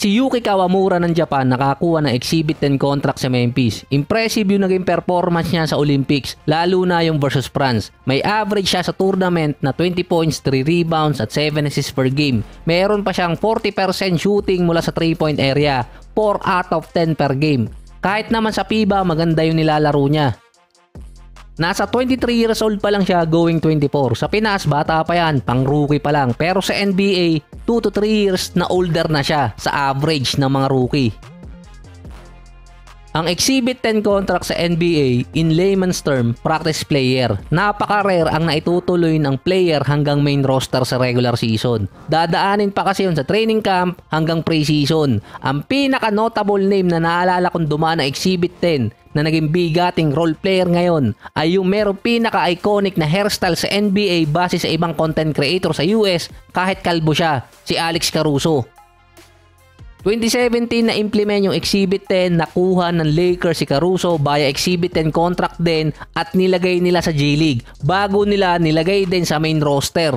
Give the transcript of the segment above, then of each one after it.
Si Yuki Kawamura ng Japan nakakuha ng Exhibit 10 contract sa Memphis. Impressive yung naging performance niya sa Olympics, lalo na yung versus France. May average siya sa tournament na 20 points, 3 rebounds at 7 assists per game. Meron pa siyang 40% shooting mula sa 3-point area, 4 out of 10 per game. Kahit naman sa FIBA, maganda yung nilalaro niya. Nasa 23 years old pa lang siya, going 24. Sa Pinas, bata pa yan, pang rookie pa lang. Pero sa NBA, 2 to 3 years na older na siya sa average ng mga rookie. Ang Exhibit 10 contract sa NBA, in layman's term, practice player. Napaka-rare ang naitutuloy ng player hanggang main roster sa regular season. Dadaanin pa kasi yun sa training camp hanggang pre-season. Ang pinaka-notable name na naalala kong dumaan na Exhibit 10 na naging bigating role player ngayon ay yung merong pinaka-iconic na hairstyle sa NBA base sa ibang content creator sa US kahit kalbo siya, si Alex Caruso. 2017 na implement yung Exhibit 10, nakuha ng Lakers si Caruso via Exhibit 10 contract din at nilagay nila sa G-League bago nila nilagay din sa main roster.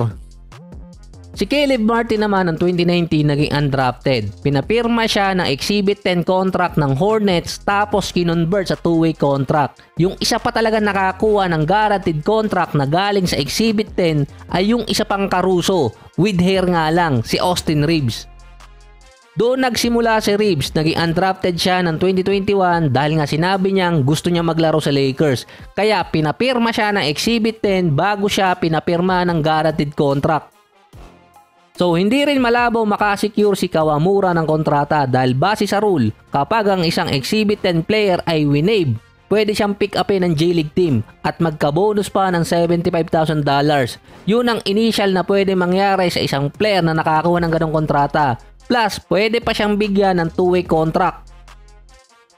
Si Caleb Martin naman ng 2019 naging undrafted. Pinapirma siya ng Exhibit 10 contract ng Hornets tapos kinonvert sa two-way contract. Yung isa pa talaga nakakuha ng guaranteed contract na galing sa Exhibit 10 ay yung isa pang Caruso, with hair nga lang, si Austin Reeves. Doon nagsimula si Reeves, naging undrafted siya ng 2021 dahil nga sinabi niyang gusto niya maglaro sa Lakers. Kaya pinapirma siya ng Exhibit 10 bago siya pinapirma ng guaranteed contract. So hindi rin malabo makasecure si Kawamura ng kontrata dahil base sa rule, kapag ang isang Exhibit 10 player ay winave, pwede siyang pick upin ng G-League team at magka-bonus pa ng $75,000. Yun ang initial na pwede mangyari sa isang player na nakakuha ng ganong kontrata. Plus, pwede pa siyang bigyan ng two-way contract.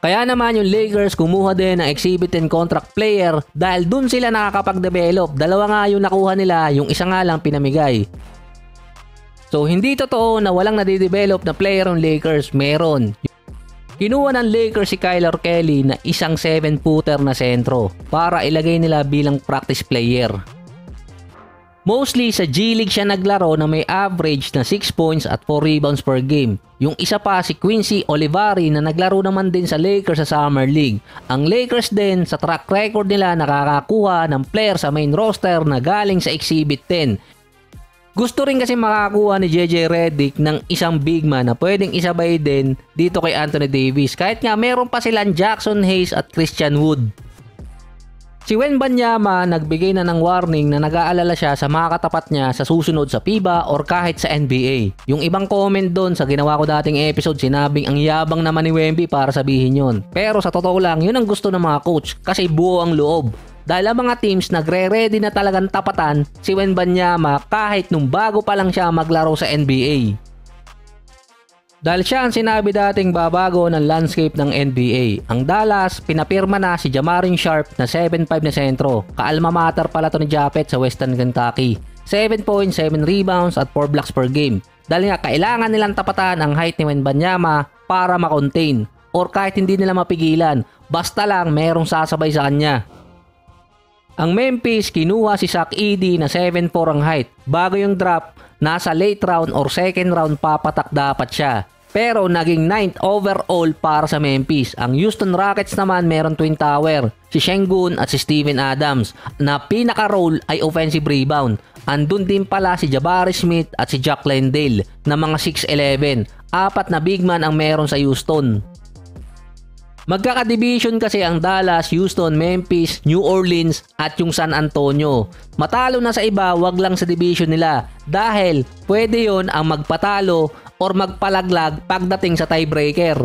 Kaya naman yung Lakers kumuha din ng Exhibit 10 contract player dahil dun sila nakakapag-develop. Dalawa nga yung nakuha nila, yung isa nga lang pinamigay. So, hindi totoo na walang nadidevelop na player ng Lakers. Meron. Kinuha ng Lakers si Kyler Kelly na isang 7-footer na sentro para ilagay nila bilang practice player. Mostly sa G-League siya naglaro na may average na 6 points at 4 rebounds per game. Yung isa pa si Quincy Olivari na naglaro naman din sa Lakers sa Summer League. Ang Lakers din sa track record nila nakakakuha ng player sa main roster na galing sa Exhibit 10. Gusto rin kasi makakuha ni JJ Redick ng isang big man na pwedeng isabay din dito kay Anthony Davis. Kahit nga meron pa silang Jackson Hayes at Christian Wood. Si Wembanyama nagbigay na ng warning na nag-aalala siya sa mga katapat niya sa susunod sa FIBA or kahit sa NBA. Yung ibang comment doon sa ginawa ko dating episode, sinabing ang yabang naman ni Wemby para sabihin yon. Pero sa totoo lang, yun ang gusto ng mga coach kasi buo ang loob. Dahil ang mga teams nagre-ready na talagang tapatan si Wembanyama kahit nung bago pa lang siya maglaro sa NBA. Dahil siya ang sinabi dating babago ng landscape ng NBA. Ang Dallas, pinapirma na si Jamarin Sharp na 7'5 na sentro. Kaalma mater pala to ni Japet sa Western Kentucky. 7 points, 7 rebounds at 4 blocks per game. Dahil nga kailangan nilang tapatan ang height ni Wembanyama para makontain. Or kahit hindi nila mapigilan, basta lang merong sasabay sa kanya. Ang Memphis, kinuha si Zach Edey na 7'4 ang height. Bago yung draft, nasa late round or second round papatak dapat siya. Pero naging 9th overall para sa Memphis. Ang Houston Rockets naman meron twin tower, si Sengun at si Steven Adams, na pinaka-role ay offensive rebound. Andun din pala si Jabari Smith at si Jack Landale na mga 6'11. Apat na big man ang meron sa Houston. Magkaka-division kasi ang Dallas, Houston, Memphis, New Orleans at yung San Antonio. Matalo na sa iba, wag lang sa division nila dahil pwede yon ang magpatalo or magpalaglag pagdating sa tiebreaker.